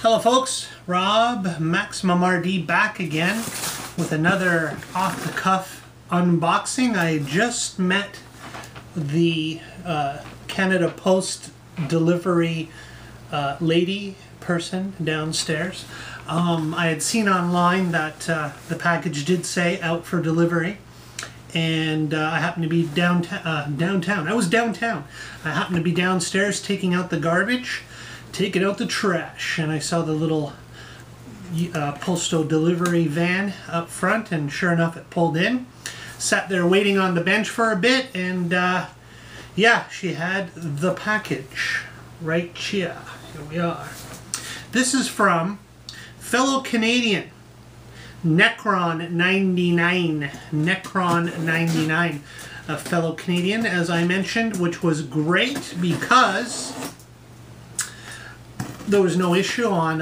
Hello folks, Rob, MaximumRD back again with another off-the-cuff unboxing. I just met the Canada Post delivery lady person downstairs. I had seen online that the package did say out for delivery, and I happened to be downtown. I was downtown. I happened to be downstairs taking out the garbage, taking out the trash, and I saw the little postal delivery van up front, and sure enough it pulled in. Sat there waiting on the bench for a bit, and yeah, she had the package right here. Here we are. This is from fellow Canadian Necron99. Necron99, a fellow Canadian, as I mentioned, which was great because there was no issue on,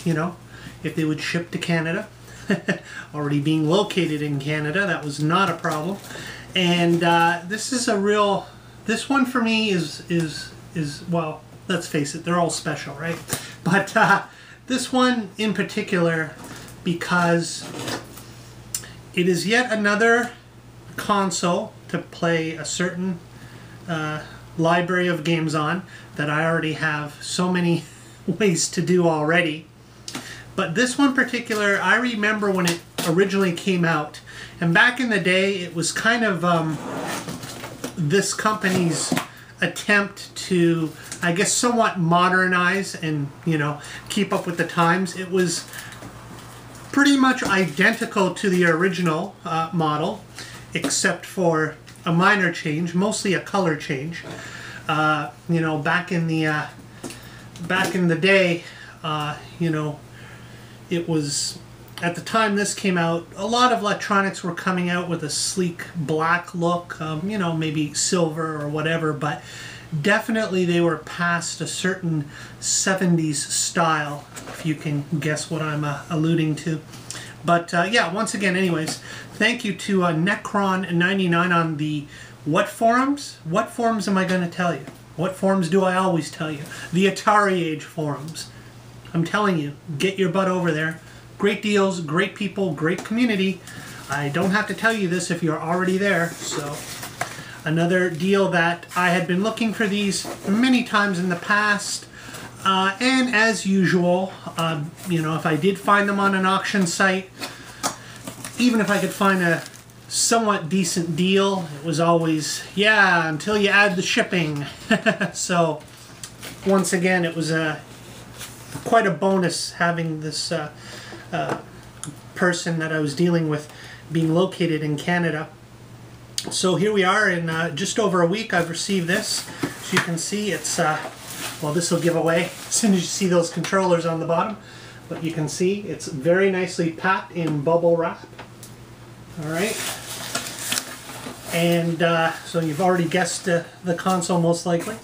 you know, if they would ship to Canada. Already being located in Canada, that was not a problem. And this is a real, this one for me is well, let's face it, they're all special, right? But this one in particular, because it is yet another console to play a certain library of games on that I already have so many ways to do already. But this one particular, I remember when it originally came out, and back in the day it was kind of this company's attempt to, I guess, somewhat modernize and, you know, keep up with the times. It was pretty much identical to the original model, except for a minor change, mostly a color change. You know, back in the day, you know, it was, at the time this came out, a lot of electronics were coming out with a sleek black look, you know, maybe silver or whatever, but definitely they were past a certain 70s style, if you can guess what I'm alluding to. But yeah, once again, anyways, thank you to Necron99 on the what forums? What forums am I going to tell you? What forums do I always tell you? The AtariAge forums. I'm telling you, get your butt over there. Great deals, great people, great community. I don't have to tell you this if you're already there. So, another deal that I had been looking for these many times in the past. And as usual, you know, if I did find them on an auction site, even if I could find a somewhat decent deal, it was always, yeah, until you add the shipping. So once again, it was quite a bonus having this person that I was dealing with being located in Canada. So here we are, in just over a week I've received this. As you can see, it's well, this will give away as soon as you see those controllers on the bottom, but you can see it's very nicely packed in bubble wrap. Alright, and so you've already guessed the console most likely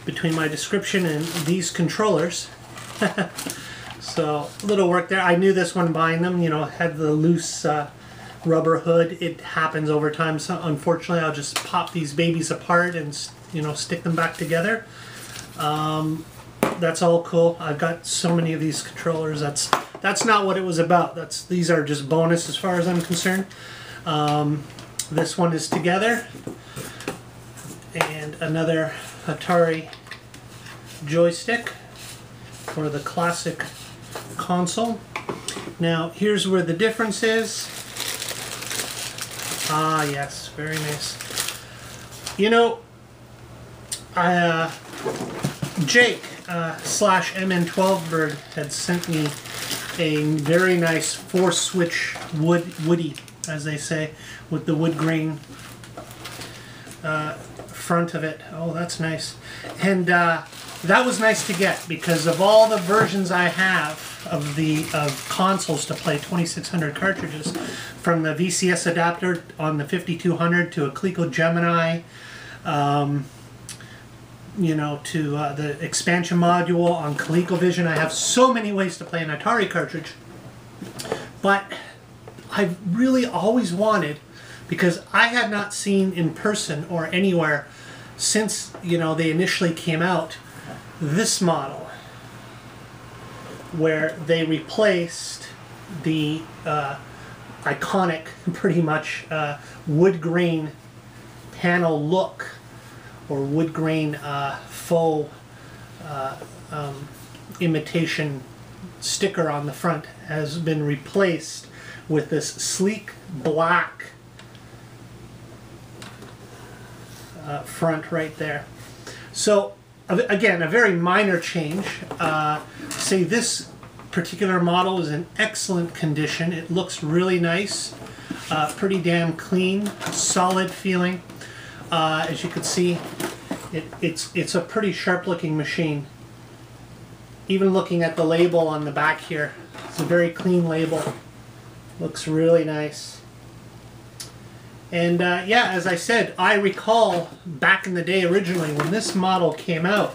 between my description and these controllers. So a little work there. I knew this one buying them, you know, had the loose rubber hood. It happens over time, so unfortunately I'll just pop these babies apart and, you know, stick them back together. That's all cool. I've got so many of these controllers. That's not what it was about. These are just bonus as far as I'm concerned. This one is together, and another Atari joystick for the classic console. Now here's where the difference is. Ah yes, very nice. You know, Jake slash MN12bird had sent me a very nice 4-switch woody, as they say, with the wood grain front of it. Oh, that's nice. And that was nice to get, because of all the versions I have of consoles to play 2600 cartridges, from the VCS adapter on the 5200 to a Coleco Gemini, you know, to the expansion module on ColecoVision. I have so many ways to play an Atari cartridge, but I've really always wanted, because I had not seen in person or anywhere since, you know, they initially came out, this model. where they replaced the iconic, pretty much, wood grain panel look, or wood grain faux imitation sticker on the front has been replaced with this sleek black front right there. So again, a very minor change. Say this particular model is in excellent condition. It looks really nice, pretty damn clean, solid feeling. As you can see, it's a pretty sharp looking machine. Even looking at the label on the back here, it's a very clean label. Looks really nice. And yeah, as I said, I recall back in the day originally when this model came out,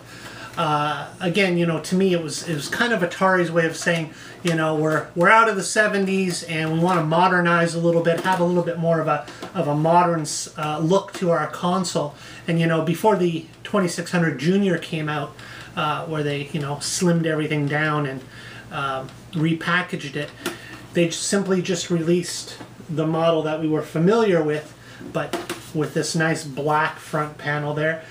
again, you know, to me it was kind of Atari's way of saying, you know, we're out of the 70s and we want to modernize a little bit, have a little bit more of a modern look to our console. And you know, before the 2600 Junior came out, where they, you know, slimmed everything down and repackaged it, they simply just released the model that we were familiar with, but with this nice black front panel there.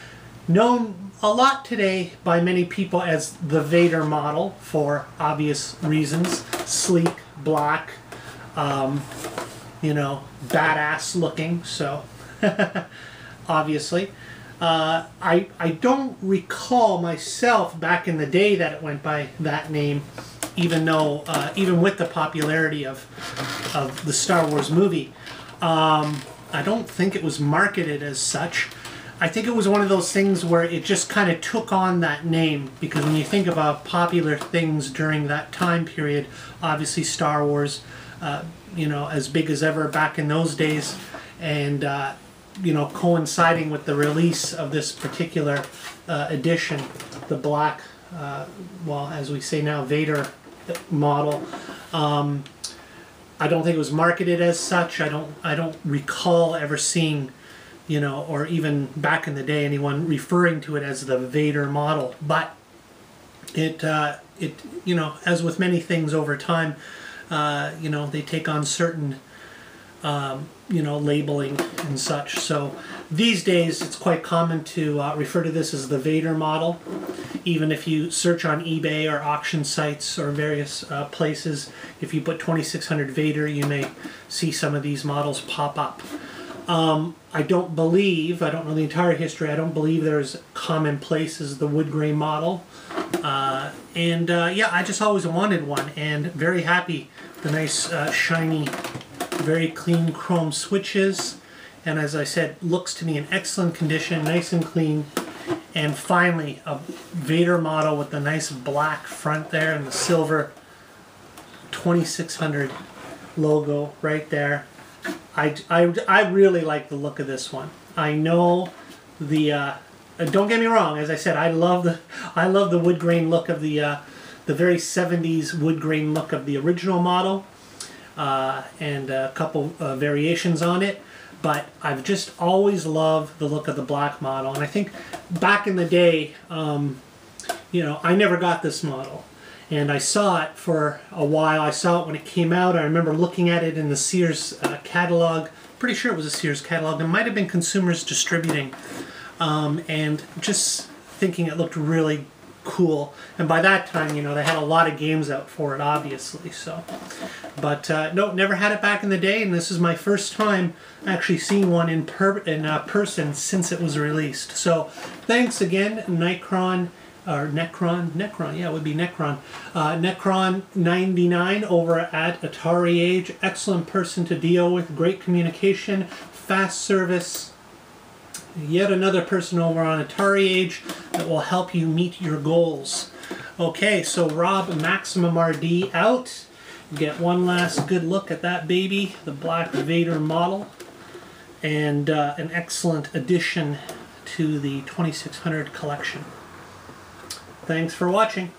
Known a lot today by many people as the Vader model for obvious reasons. Sleek, black, you know, badass looking, so obviously. I don't recall myself back in the day that it went by that name, even though, even with the popularity of the Star Wars movie. I don't think it was marketed as such. I think it was one of those things where it just kind of took on that name, because when you think about popular things during that time period, obviously Star Wars, you know, as big as ever back in those days, and you know, coinciding with the release of this particular edition, the black, well, as we say now, Vader model. I don't think it was marketed as such. I don't recall ever seeing, you know, or even back in the day, anyone referring to it as the Vader model. But it you know, as with many things over time, you know, they take on certain you know, labeling and such. So these days it's quite common to refer to this as the Vader model. Even if you search on eBay or auction sites or various places, if you put 2600 Vader, you may see some of these models pop up. I don't know the entire history, I don't believe there's commonplace as the wood grain model. Yeah, I just always wanted one, and very happy. The nice shiny, very clean chrome switches, and as I said, looks to me in excellent condition, nice and clean. And finally, a Vader model with the nice black front there and the silver 2600 logo right there. I really like the look of this one. I know the don't get me wrong, as I said, I love the wood grain look of the very 70s wood grain look of the original model, and a couple variations on it. But I've just always loved the look of the black model, and I think back in the day, you know, I never got this model, and I saw it for a while. I saw it when it came out. I remember looking at it in the Sears catalog. Pretty sure it was a Sears catalog. It might have been Consumers Distributing, and just thinking it looked really cool. And by that time, you know, they had a lot of games out for it, obviously. So, but no, never had it back in the day, and this is my first time actually seeing one in person since it was released. So, thanks again, Necron, yeah, it would be Necron, Necron99 over at AtariAge. Excellent person to deal with, great communication, fast service. Yet another person over on AtariAge that will help you meet your goals. Okay, so Rob, MaximumRD out. Get one last good look at that baby, the Black Vader model, and an excellent addition to the 2600 collection. Thanks for watching.